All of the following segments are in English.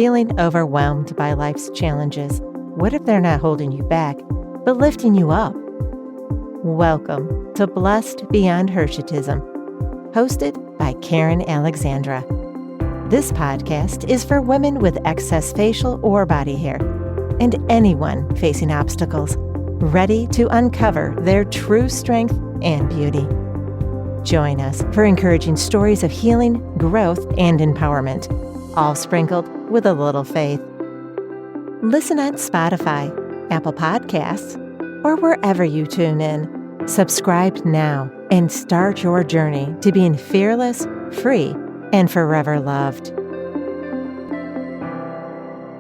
feeling overwhelmed by life's challenges? What if they're not holding you back, but lifting you up? Welcome to Blessed Beyond Hirsutism, hosted by Karen Alexandra. This podcast is for women with excess facial or body hair, and anyone facing obstacles, ready to uncover their true strength and beauty. Join us for encouraging stories of healing, growth, and empowerment, all sprinkled with a little faith. Listen on Spotify, Apple Podcasts, or wherever you tune in. Subscribe now and start your journey to being fearless, free, and forever loved.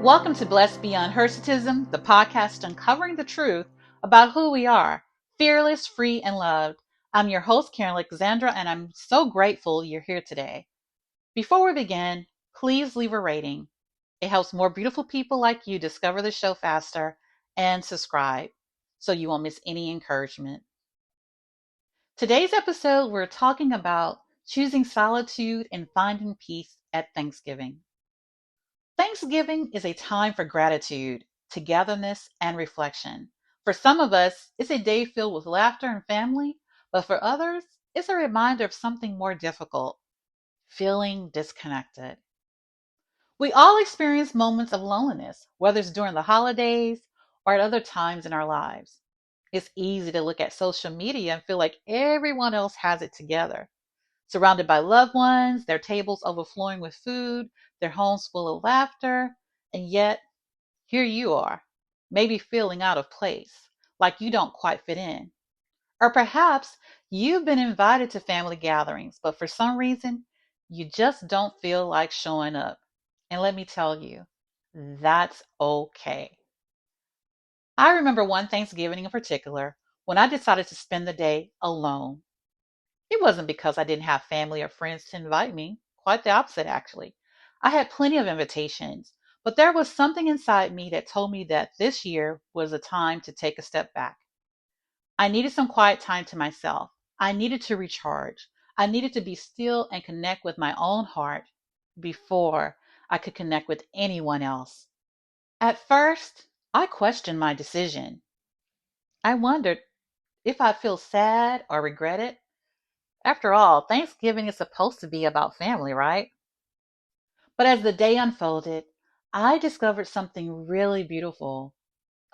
Welcome to Blessed Beyond Hirsutism, the podcast uncovering the truth about who we are, fearless, free, and loved. I'm your host, Karen Alexandra, and I'm so grateful you're here today. Before we begin, please leave a rating. It helps more beautiful people like you discover the show faster, and subscribe so you won't miss any encouragement. Today's episode, we're talking about choosing solitude and finding peace at Thanksgiving. Thanksgiving is a time for gratitude, togetherness, and reflection. For some of us, it's a day filled with laughter and family, but for others, it's a reminder of something more difficult, feeling disconnected. We all experience moments of loneliness, whether it's during the holidays or at other times in our lives. It's easy to look at social media and feel like everyone else has it together, surrounded by loved ones, their tables overflowing with food, their homes full of laughter, and yet here you are, maybe feeling out of place, like you don't quite fit in. Or perhaps you've been invited to family gatherings, but for some reason, you just don't feel like showing up. And let me tell you, that's okay. I remember one Thanksgiving in particular when I decided to spend the day alone. It wasn't because I didn't have family or friends to invite me, quite the opposite, actually. I had plenty of invitations, but there was something inside me that told me that this year was a time to take a step back. I needed some quiet time to myself. I needed to recharge. I needed to be still and connect with my own heart before I could connect with anyone else. At first, I questioned my decision. I wondered if I'd feel sad or regret it. After all, Thanksgiving is supposed to be about family, right? But as the day unfolded, I discovered something really beautiful.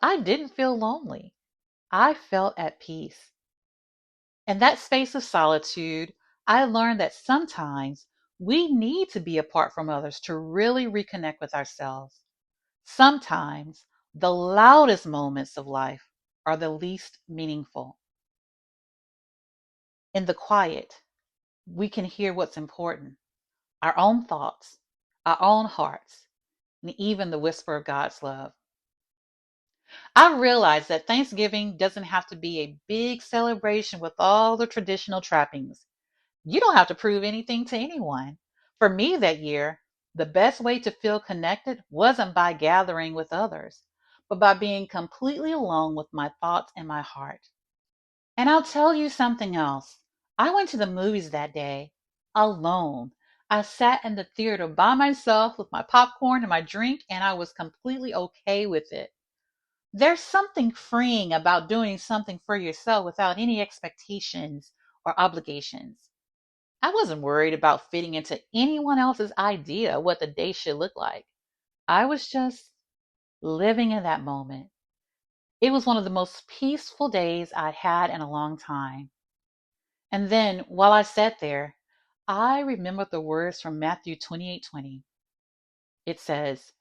I didn't feel lonely. I felt at peace. In that space of solitude, I learned that sometimes we need to be apart from others to really reconnect with ourselves. Sometimes the loudest moments of life are the least meaningful. In the quiet, we can hear what's important, our own thoughts, our own hearts, and even the whisper of God's love. I realize that Thanksgiving doesn't have to be a big celebration with all the traditional trappings. You don't have to prove anything to anyone. For me that year, the best way to feel connected wasn't by gathering with others, but by being completely alone with my thoughts and my heart. And I'll tell you something else. I went to the movies that day alone. I sat in the theater by myself with my popcorn and my drink, and I was completely okay with it. There's something freeing about doing something for yourself without any expectations or obligations. I wasn't worried about fitting into anyone else's idea of what the day should look like. I was just living in that moment. It was one of the most peaceful days I'd had in a long time. And then, while I sat there, I remembered the words from Matthew 28:20. It says,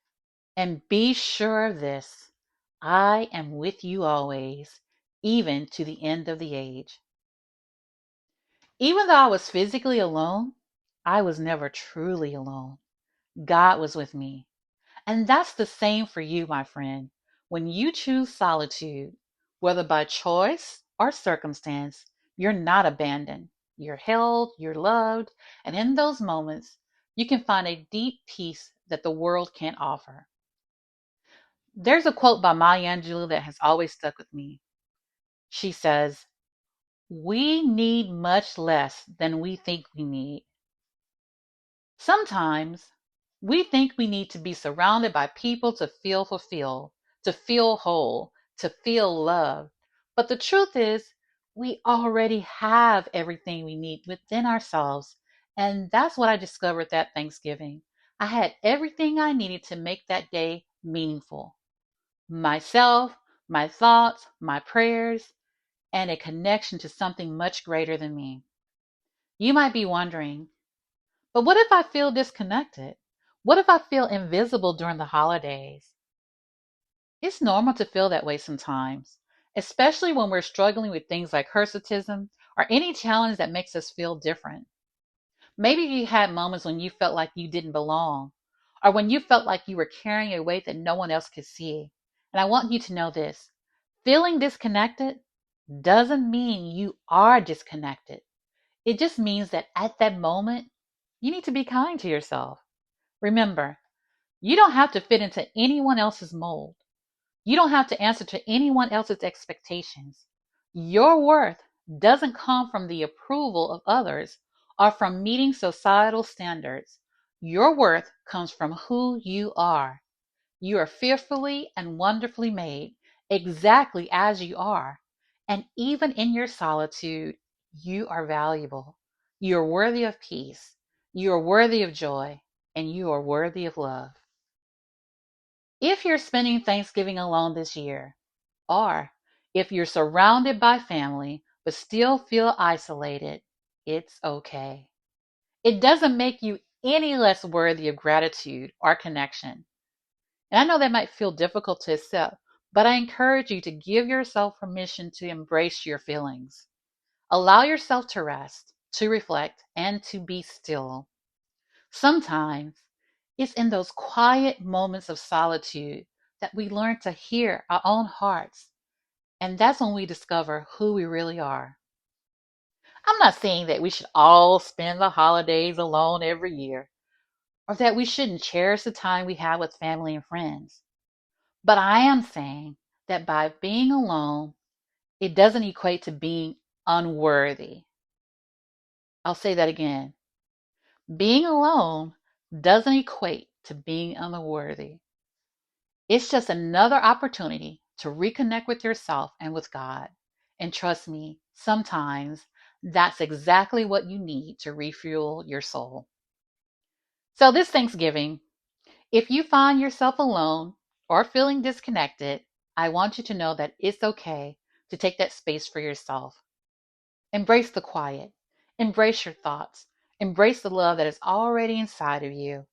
"And be sure of this, I am with you always, even to the end of the age." Even though I was physically alone, I was never truly alone. God was with me. And that's the same for you, my friend. When you choose solitude, whether by choice or circumstance, you're not abandoned. You're held, you're loved, and in those moments, you can find a deep peace that the world can't offer. There's a quote by Maya Angelou that has always stuck with me. She says, "We need much less than we think we need." Sometimes We think we need to be surrounded by people to feel fulfilled, to feel whole, to feel loved. But the truth is, we already have everything we need within ourselves. And that's what I discovered that Thanksgiving. I had everything I needed to make that day meaningful. Myself, my thoughts, my prayers, and a connection to something much greater than me. You might be wondering, but what if I feel disconnected? What if I feel invisible during the holidays? It's normal to feel that way sometimes, especially when we're struggling with things like hirsutism or any challenge that makes us feel different. Maybe you had moments when you felt like you didn't belong, or when you felt like you were carrying a weight that no one else could see. And I want you to know this: feeling disconnected doesn't mean you are disconnected. It just means that at that moment, you need to be kind to yourself. Remember, you don't have to fit into anyone else's mold. You don't have to answer to anyone else's expectations. Your worth doesn't come from the approval of others or from meeting societal standards. Your worth comes from who you are. You are fearfully and wonderfully made, exactly as you are. And even in your solitude, you are valuable. You are worthy of peace. You are worthy of joy. And you are worthy of love. If you're spending Thanksgiving alone this year, or if you're surrounded by family but still feel isolated, it's okay. It doesn't make you any less worthy of gratitude or connection. And I know that might feel difficult to accept, but I encourage you to give yourself permission to embrace your feelings. Allow yourself to rest, to reflect, and to be still. Sometimes it's in those quiet moments of solitude that we learn to hear our own hearts. And that's when we discover who we really are. I'm not saying that we should all spend the holidays alone every year, or that we shouldn't cherish the time we have with family and friends. But I am saying that by being alone, it doesn't equate to being unworthy. I'll say that again. Being alone doesn't equate to being unworthy. It's just another opportunity to reconnect with yourself and with God. And trust me, sometimes that's exactly what you need to refuel your soul. So this Thanksgiving, if you find yourself alone or feeling disconnected, I want you to know that it's okay to take that space for yourself. Embrace the quiet. Embrace your thoughts. Embrace the love that is already inside of you.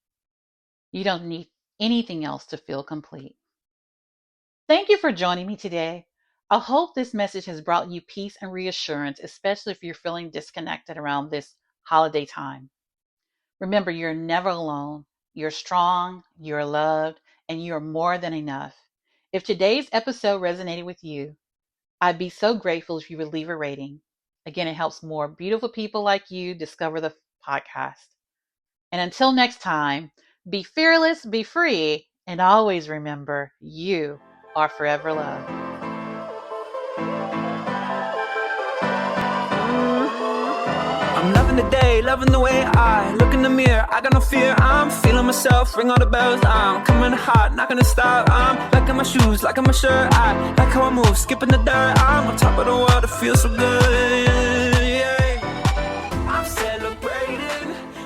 You don't need anything else to feel complete. Thank you for joining me today. I hope this message has brought you peace and reassurance, especially if you're feeling disconnected around this holiday time. Remember, you're never alone. You're strong, you're loved, and you're more than enough. If today's episode resonated with you, I'd be so grateful if you would leave a rating. Again, it helps more beautiful people like you discover the podcast. And until next time, be fearless, be free, and always remember you are forever loved. I'm loving the day, loving the way I look in the mirror. I got no fear, I'm feeling myself. Ring all the bells, I'm coming hot, not gonna stop. I'm liking my shoes, liking my shirt. I like how I move, skipping the dirt. I'm on top of the world, it feels so good.